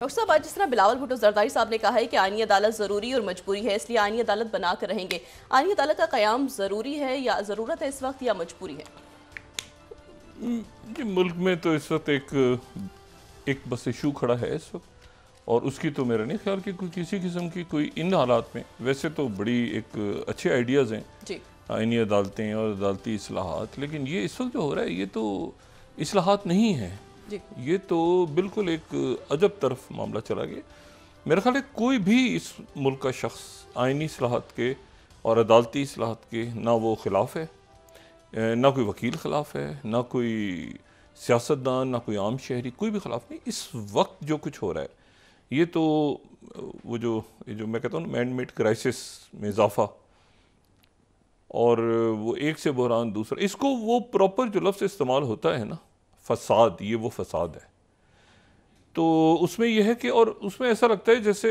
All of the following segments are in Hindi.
डॉक्टर साहब, आज जिस तरह बिलावल भुट्टो जरदारी साहब ने कहा है कि आईनी अदालत ज़रूरी और मजबूरी है, इसलिए आईनी अदालत बनाकर रहेंगे। आईनी अदालत का क़याम ज़रूरी है या ज़रूरत है इस वक्त, या मजबूरी है? ये मुल्क में तो इस वक्त एक बस इशू खड़ा है इस वक्त, और उसकी तो मेरा नहीं ख्याल कि कोई किसी किस्म की कोई इन हालात में, वैसे तो बड़ी एक अच्छे आइडियाज़ हैं जी आईनी अदालतें और अदालती इस्लाहात, लेकिन ये इस वक्त जो हो रहा है ये तो इस्लाहात नहीं है। जी ये तो बिल्कुल एक अजब तरफ मामला चला गया। मेरा ख्याल है कोई भी इस मुल्क का शख्स आईनी इस्लाहात के और अदालती इस्लाहात के ना वो ख़िलाफ़ है, ना कोई वकील ख़िलाफ़ है, ना कोई सियासतदान, ना कोई आम शहरी, कोई भी ख़िलाफ़ नहीं। इस वक्त जो कुछ हो रहा है ये तो वो जो मैं कहता हूँ मैन मेड क्राइसिस में इजाफा, और वो एक से बहरान दूसरा, इसको वो प्रॉपर जो लफ्ज़ इस्तेमाल होता है ना, फसाद, ये वो फसाद है। तो उसमें यह है कि, और उसमें ऐसा लगता है जैसे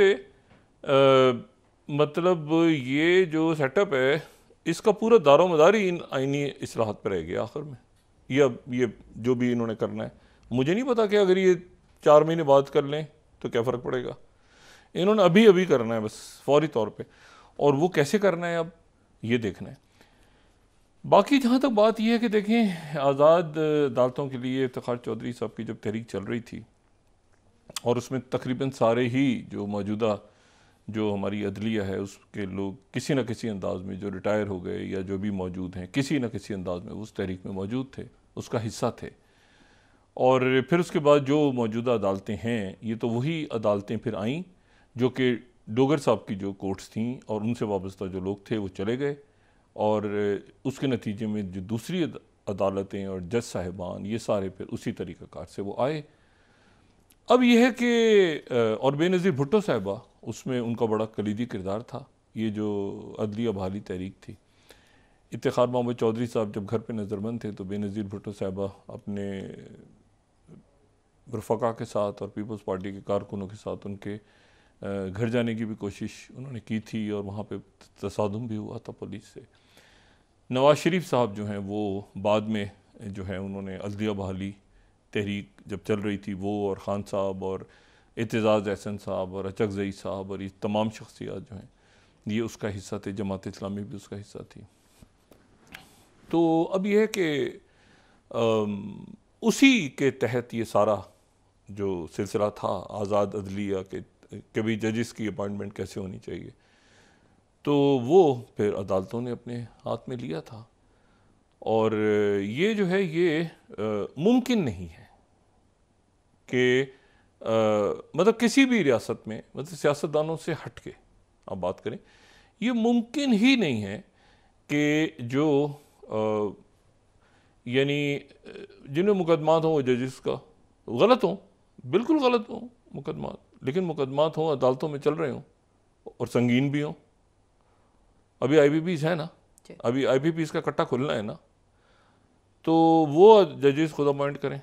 मतलब ये जो सेटअप है इसका पूरा दारोमदार ही इन आईनी इस्लाहात पर रह गया आखिर में। ये अब ये जो भी इन्होंने करना है, मुझे नहीं पता कि अगर ये 4 महीने बाद कर लें तो क्या फ़र्क पड़ेगा। इन्होंने अभी अभी करना है बस फौरी तौर पे, और वो कैसे करना है अब ये देखना है। बाकी जहाँ तक बात यह है कि देखें, आज़ाद अदालतों के लिए इफ्तिखार चौधरी साहब की जब तहरीक चल रही थी, और उसमें तकरीबन सारे ही जो मौजूदा जो हमारी अदलिया है उसके लोग किसी न किसी अंदाज में जो रिटायर हो गए या जो भी मौजूद हैं, किसी न किसी अंदाज में उस तहरीक में मौजूद थे, उसका हिस्सा थे। और फिर उसके बाद जो मौजूदा अदालतें हैं, ये तो वही अदालतें फिर आईं जो कि डोगर साहब की जो कोर्ट्स थीं और उनसे वाबस्ता जो लोग थे वो चले गए, और उसके नतीजे में जो दूसरी अदालतें और जज साहिबान ये सारे फिर उसी तरीक़ाकार से वो आए। अब यह है कि और बेनज़ीर भुट्टो साहिबा, उसमें उनका बड़ा कलीदी किरदार था। ये जो अदलिया बहाली तहरीक थी, इफ्तिखार मोहम्मद चौधरी साहब जब घर पे नज़रबंद थे तो बेनज़ीर भुट्टो साहिबा अपने रफ़का के साथ और पीपल्स पार्टी के कारकुनों के साथ उनके घर जाने की भी कोशिश उन्होंने की थी, और वहाँ पे तसादुम भी हुआ था पुलिस से। नवाज़ शरीफ साहब जो हैं वो बाद में जो है उन्होंने अदलिया बहाली तहरीक जब चल रही थी, वो और ख़ान साहब और एतज़ाज़ एहसन साहब और अचक ज़ई साहब और ये तमाम शख्सियात जो हैं ये उसका हिस्सा थे, जमात इस्लामी भी उसका हिस्सा थी। तो अब यह है कि उसी के तहत ये सारा जो सिलसिला था आज़ाद अदलिया के भी जजेस की अपॉइंटमेंट कैसे होनी चाहिए, तो वो फिर अदालतों ने अपने हाथ में लिया था। और ये जो है ये मुमकिन नहीं है कि मतलब किसी भी रियासत में, मतलब सियासतदानों से हट के आप बात करें, ये मुमकिन ही नहीं है कि जो यानी जिनमें मुकदमात हों वो जजेस का गलत हों, बिल्कुल गलत हों मुकदमात, लेकिन मुकदमात हों अदालतों में चल रहे हों और संगीन भी हों। अभी IPPs है ना, अभी IPPs का कट्टा खुलना है ना, तो वो जजेस खुद अपॉइंट करें,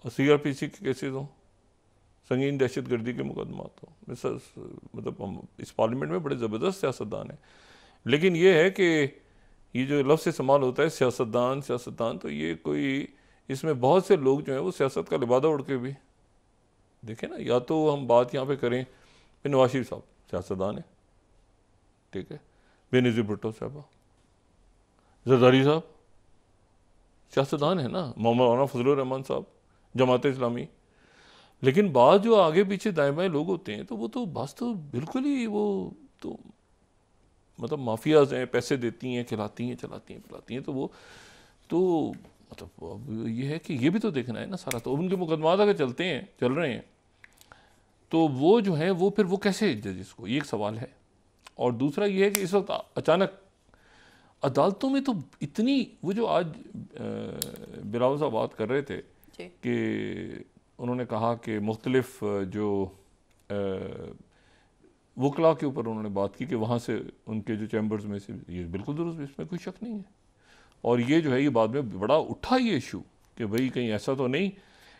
और CRPC के केसेस हों, संगीन दहशत गर्दी के मुकदमात हों। मतलब हम इस पार्लियामेंट में बड़े ज़बरदस्त सियासतदान हैं, लेकिन ये है कि ये जो लफ्ज़ इस्तेमाल होता है सियासतदान, तो ये कोई, इसमें बहुत से लोग जो हैं वो सियासत का लिबादा उड़ के भी देखें ना। या तो हम बात यहाँ पे करें फिर नवाज शरीफ साहब सियासतदान है, ठीक है, बेनज़ीर भुट्टो साहबा, जरदारी साहब सियासतदान है ना, मौलाना फजलुर रहमान साहब जमात इस्लामी, लेकिन बाद जो आगे पीछे दाएं बाएं लोग होते हैं तो वो तो बस तो बिल्कुल ही वो तो मतलब माफियाज हैं, पैसे देती हैं, खिलाती हैं, चलाती हैं, पिलाती हैं, तो वो तो मतलब अब ये है कि ये भी तो देखना है ना सारा। तो उनके मुकदमात अगर चल रहे हैं तो वो जो है वो फिर वो कैसे जजेस को, ये एक सवाल है। और दूसरा ये है कि इस वक्त अचानक अदालतों में तो इतनी, वो जो आज बिलावल साहब बात कर रहे थे कि उन्होंने कहा कि मुख्तलिफ जो वकला के ऊपर उन्होंने बात की कि वहाँ से उनके जो चैम्बर्स में से, ये बिल्कुल दुरुस्त, इसमें कोई शक नहीं है। और ये जो है ये बाद में बड़ा उठा ये इशू कि भाई कहीं ऐसा तो नहीं।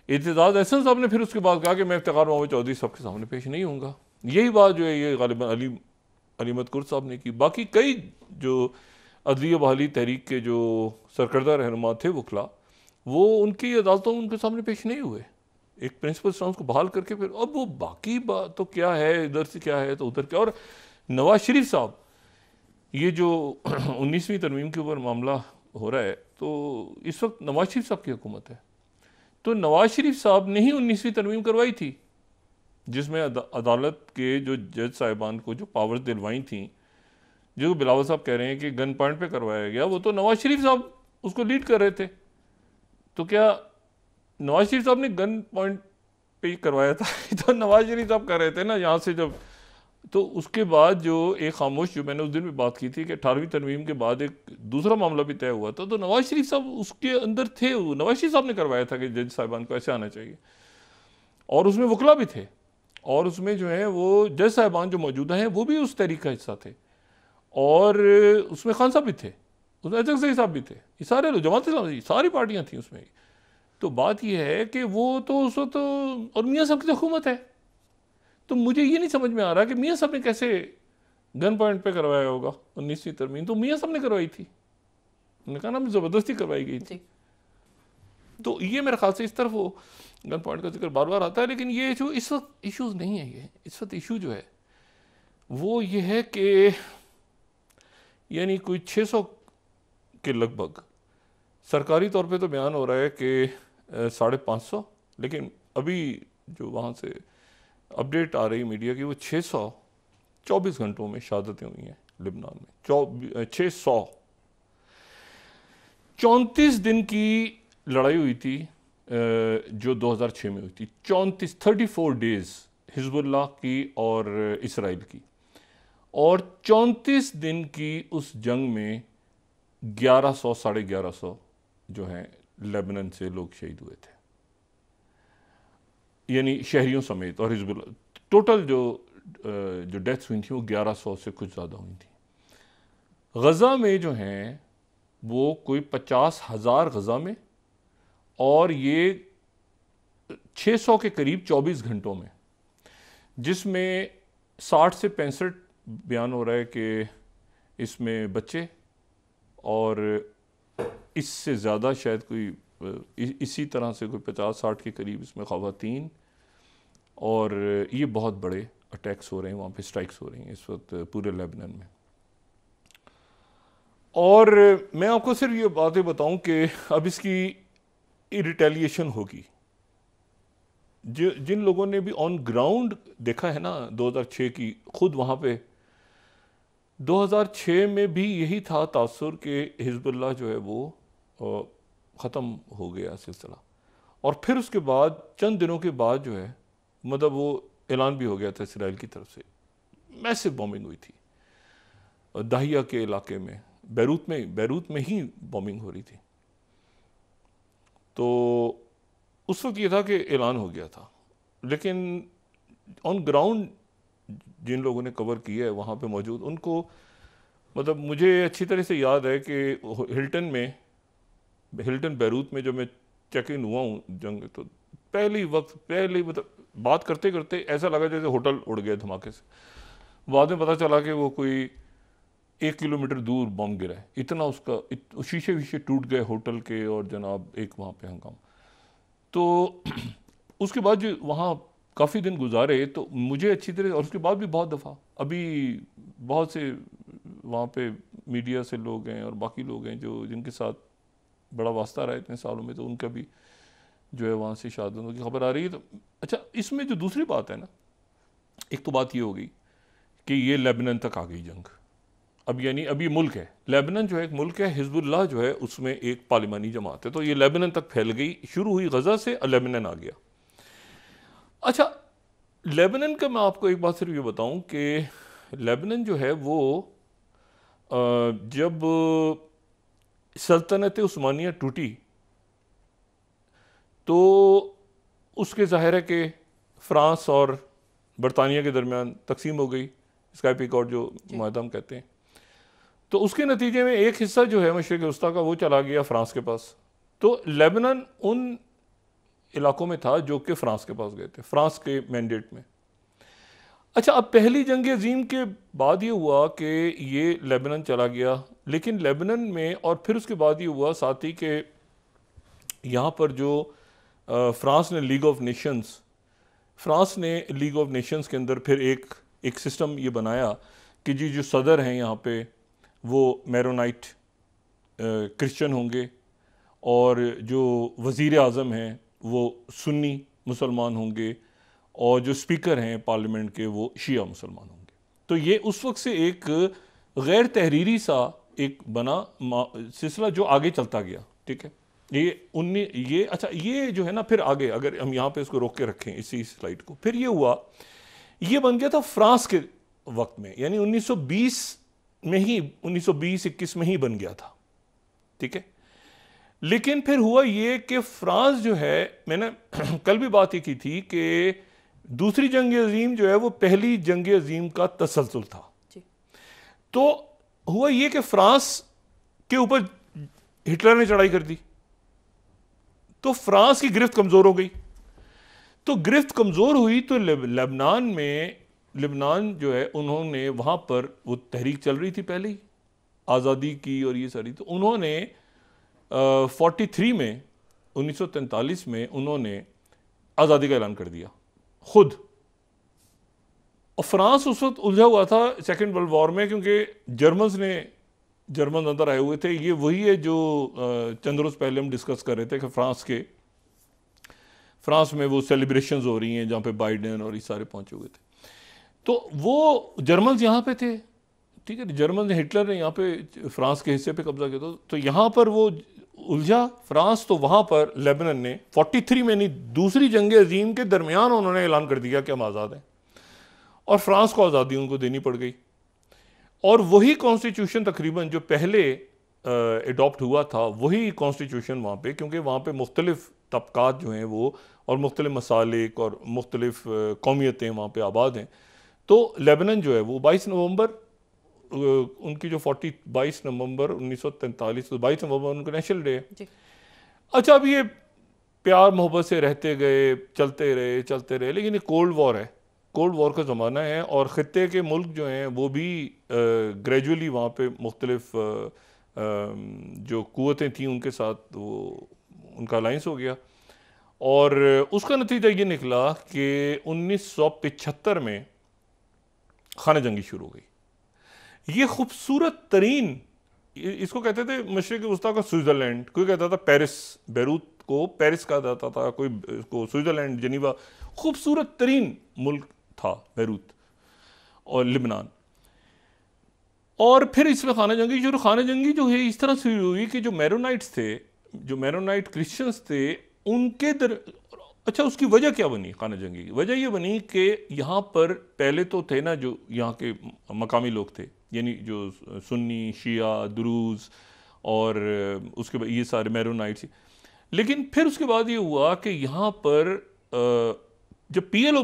एतज़ाज़ एहसन साहब ने फिर उसके बाद कहा कि मैं इफ्तिखार मोहम्मद चौधरी साहब के सामने पेश नहीं होऊंगा। यही बात जो है ये गालिबन अली मदकुर साहब ने की। बाकी कई जो अदलिया बहाली तहरीक के जो सरकर्दा रहनुमा थे वकला, वो उनकी अदालतों में उनके सामने पेश नहीं हुए। एक प्रिंसिपल स्ट्रांस को बहाल करके फिर अब वो बाकी बात तो क्या है, इधर से क्या है तो उधर क्या। और नवाज शरीफ साहब, ये जो 19वीं तरमीम के ऊपर मामला हो रहा है, तो इस वक्त नवाज शरीफ साहब की हुकूमत है, तो नवाज शरीफ साहब ने ही 19वीं तरमीम करवाई थी, जिसमें अदालत के जो जज साहिबान को जो पावर्स दिलवाई थी, जो बिलावल साहब कह रहे हैं कि गन पॉइंट पे करवाया गया, वो तो नवाज शरीफ साहब उसको लीड कर रहे थे। तो क्या नवाज शरीफ साहब ने गन पॉइंट पे ही करवाया था? तो नवाज शरीफ साहब कर रहे थे ना यहाँ से जब। तो उसके बाद जो एक खामोश, जो मैंने उस दिन भी बात की थी कि 18वीं तरमीम के बाद एक दूसरा मामला भी तय हुआ था, तो नवाज शरीफ साहब उसके अंदर थे। नवाज शरीफ साहब ने करवाया था कि जज साहिबान को ऐसे आना चाहिए, और उसमें वकला भी थे, और उसमें जो है वो जज साहिबान जो मौजूदा हैं वो भी उस तहरीक का हिस्सा थे, और उसमें खान साहब भी थे, उसमें अजहर साहब भी थे, ये सारे लोग, जमात इस्लामी, सारी पार्टियाँ थी उसमें। तो बात यह है कि वो तो उस वक्त तो, और मियाँ साहब की हुकूमत है, तो मुझे ये नहीं समझ में आ रहा कि मियाँ साहब ने कैसे गन पॉइंट पे करवाया होगा 19वीं तरमीम। तो मियाँ साहब ने करवाई थी, उन्होंने कहा ना ज़बरदस्ती करवाई गई थी। तो ये मेरे ख्याल से इस तरफ वो गन पॉइंट का जिक्र बार बार आता है, लेकिन ये जो इस वक्त इश्यूज़ नहीं है, ये इस वक्त इशू जो है वो ये है कि यानी कोई 600 के लगभग सरकारी तौर पे तो बयान हो रहा है कि 550, लेकिन अभी जो वहाँ से अपडेट आ रही मीडिया की वो 624 घंटों में शहादतें हुई हैं लिबनान में। 634 दिन की लड़ाई हुई थी जो 2006 में हुई थी। 34 डेज हिजबुल्लाह की और इसराइल की, और 34 दिन की उस जंग में 1100 साढ़े 1100 जो हैं लेबनान से लोग शहीद हुए थे, यानी शहरियों समेत। और हिजबुल्लाह टोटल जो डेथ्स हुई थी वो 1100 से कुछ ज़्यादा हुई थी। गज़ा में जो हैं वो कोई 50,000 गज़ा में, और ये 600 के करीब 24 घंटों में, जिसमें 60 से 65 बयान हो रहा है कि इसमें बच्चे, और इससे ज़्यादा शायद कोई इसी तरह से कोई 50-60 के करीब इसमें ख़वातीन, और ये बहुत बड़े अटैक्स हो रहे हैं वहाँ पे, स्ट्राइक्स हो रही हैं इस वक्त पूरे लेबनान में। और मैं आपको सिर्फ ये बातें बताऊं कि अब इसकी रिटेलिएशन होगी। जिन लोगों ने भी ऑन ग्राउंड देखा है ना 2006 की, खुद वहाँ पे 2006 में भी यही था तासुर कि हिजबुल्लाह जो है वो ख़त्म हो गया सिलसिला, और फिर उसके बाद चंद दिनों के बाद जो है मतलब वो ऐलान भी हो गया था इसराइल की तरफ से। मैसिव बॉम्बिंग हुई थी दाहिया के इलाके में, बैरूत में ही बॉम्बिंग हो रही थी। तो उस वक्त ये था कि ऐलान हो गया था, लेकिन ऑन ग्राउंड जिन लोगों ने कवर किया है वहाँ पे मौजूद, उनको मतलब मुझे अच्छी तरह से याद है कि हिल्टन बैरूत में जब मैं चेक इन हुआ हूँ जंग, तो पहले मतलब बात करते करते ऐसा लगा जैसे होटल उड़ गया धमाके से। बाद में पता चला कि वो कोई 1 किलोमीटर दूर बम गिरा है, इतना उसका शीशे वीशे टूट गए होटल के, और जनाब एक वहाँ पे हंगामा। तो उसके बाद जो वहाँ काफ़ी दिन गुजारे, तो मुझे अच्छी तरह, और उसके बाद भी बहुत दफ़ा अभी बहुत से वहाँ पे मीडिया से लोग हैं और बाकी लोग हैं जो जिनके साथ बड़ा वास्ता रहा है इतने सालों में, तो उनका भी जो है वहाँ से शहादतों की खबर आ रही है। तो अच्छा, इसमें जो दूसरी बात है ना, एक तो बात ये हो गई कि ये लेबनान तक आ गई जंग। अब यानी अब ये मुल्क है, लेबनान जो है एक मुल्क है, हिजबुल्लाह जो है उसमें एक पार्लिमानी जमात है, तो ये लेबनान तक फैल गई, शुरू हुई गज़ा से, लेबनान आ गया। अच्छा, लेबनान का मैं आपको एक बात सिर्फ ये बताऊं कि लेबनान जो है वो जब सल्तनत उस्मानिया टूटी तो उसके ज़ाहिर है कि फ़्रांस और बरतानिया के दरमियान तकसीम हो गई, स्काई कॉर्ड जो मुआहदा हम कहते हैं। तो उसके नतीजे में एक हिस्सा जो है मशरिक़ वस्ता का वो चला गया फ़्रांस के पास। तो लेबनान उन इलाकों में था जो कि फ़्रांस के पास गए थे, फ़्रांस के मैंडेट में। अच्छा, अब पहली जंग अज़ीम के बाद ये हुआ कि ये लेबनान चला गया, लेकिन लेबनान में और फिर उसके बाद ये हुआ साथ ही कि यहाँ पर जो फ्रांस ने लीग ऑफ नेशंस के अंदर फिर एक सिस्टम ये बनाया कि जी जो सदर हैं यहाँ पे वो मैरोनाइट क्रिश्चियन होंगे और जो वज़ीर आज़म हैं वो सुन्नी मुसलमान होंगे और जो स्पीकर हैं पार्लियामेंट के वो शिया मुसलमान होंगे। तो ये उस वक्त से एक गैर तहरीरी सा एक बना सिलसिला जो आगे चलता गया। ठीक है, ये अच्छा, ये जो है ना फिर आगे अगर हम यहाँ पे इसको रोक के रखें इसी स्लाइड को, फिर ये हुआ, ये बन गया था फ्रांस के वक्त में, यानी 1920 में ही 1920-21 में ही बन गया था। ठीक है, लेकिन फिर हुआ ये कि फ्रांस जो है, मैंने कल भी बात ही की थी कि दूसरी जंग अजीम जो है वो पहली जंग अजीम का तसलसल था। तो हुआ ये कि फ्रांस के ऊपर हिटलर ने चढ़ाई कर दी, तो फ्रांस की गिरफ्त कमजोर हो गई। तो गिरफ्त कमजोर हुई तो लेबनान जो है, उन्होंने वहां पर वो तहरीक चल रही थी पहले ही आज़ादी की और ये सारी, तो उन्होंने 43 में 1943 में उन्होंने आज़ादी का ऐलान कर दिया खुद। और फ्रांस उस वक्त उलझा हुआ था सेकेंड वर्ल्ड वॉर में, क्योंकि जर्मन अंदर आए हुए थे। ये वही है जो चंद रोज पहले हम डिस्कस कर रहे थे कि फ्रांस में वो सेलिब्रेशंस हो रही हैं जहाँ पे बाइडेन और ये सारे पहुंचे हुए थे। तो वो जर्मन यहाँ पे थे। ठीक है, जर्मन ने, हिटलर ने यहाँ पे फ्रांस के हिस्से पे कब्जा किया। तो यहाँ पर वो उलझा फ्रांस, तो वहाँ पर लेबनान ने 43 में नहीं, दूसरी जंग अजीम के दरमियान उन्होंने ऐलान कर दिया कि हम आज़ाद हैं, और फ्रांस को आज़ादी उनको देनी पड़ गई। और वही कॉन्स्टिट्यूशन तकरीबन जो पहले एडॉप्ट हुआ था, वही कॉन्स्टिट्यूशन वहाँ पे, क्योंकि वहाँ पे मुख्तलिफ तबकात जो हैं वो और मुख्तलिफ मसालिक और मुख्तलिफ कौमियतें वहाँ पे आबाद हैं। तो लेबनान जो है वो 22 नवंबर उनकी जो 22 नवंबर 1943, तो 22 नवंबर उनका नेशनल डे है। अच्छा, अब ये प्यार मोहब्बत से रहते गए, चलते रहे, लेकिन ये कोल्ड वॉर है, कोल्ड वॉर का ज़माना है, और ख़त्ते के मुल्क जो हैं वो भी ग्रेजुअली वहाँ पे मुख्तलिफ जो क़ुव्वतें थीं उनके साथ वो उनका अलाइंस हो गया। और उसका नतीजा ये निकला कि 1975 में खाना जंगी शुरू हो गई। ये खूबसूरत तरीन, इसको कहते थे मशरिक़ वस्ता का स्विट्ज़रलैंड, कोई कहता था पेरिस, बेरूत को पेरिस कहा जाता था, कोई इसको स्विट्ज़रलैंड, जेनीवा, खूबसूरत तरीन मुल्क था बेरूत और लिबनान। और फिर इसमें खाना जंगी जो है इस तरह से हुई कि जो मैरोनाइट्स थे, जो मैरोनाइट क्रिश्चियंस थे, उनके अच्छा, उसकी वजह क्या बनी? खाना जंगी की वजह ये बनी कि यहाँ पर पहले तो थे ना जो यहाँ के मकामी लोग थे, यानी जो सुन्नी, शिया, दुरूज और उसके बाद ये सारे मैरोनाइट्स। लेकिन फिर उसके बाद ये हुआ कि यहाँ पर जब पीएलओ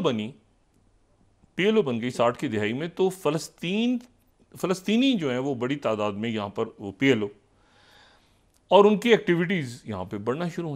बन गई 60 की दिहाई में, तो फ़लस्तीनी जो हैं वो बड़ी तादाद में यहाँ पर वो पीएलओ और उनकी एक्टिविटीज़ यहाँ पे बढ़ना शुरू हुई।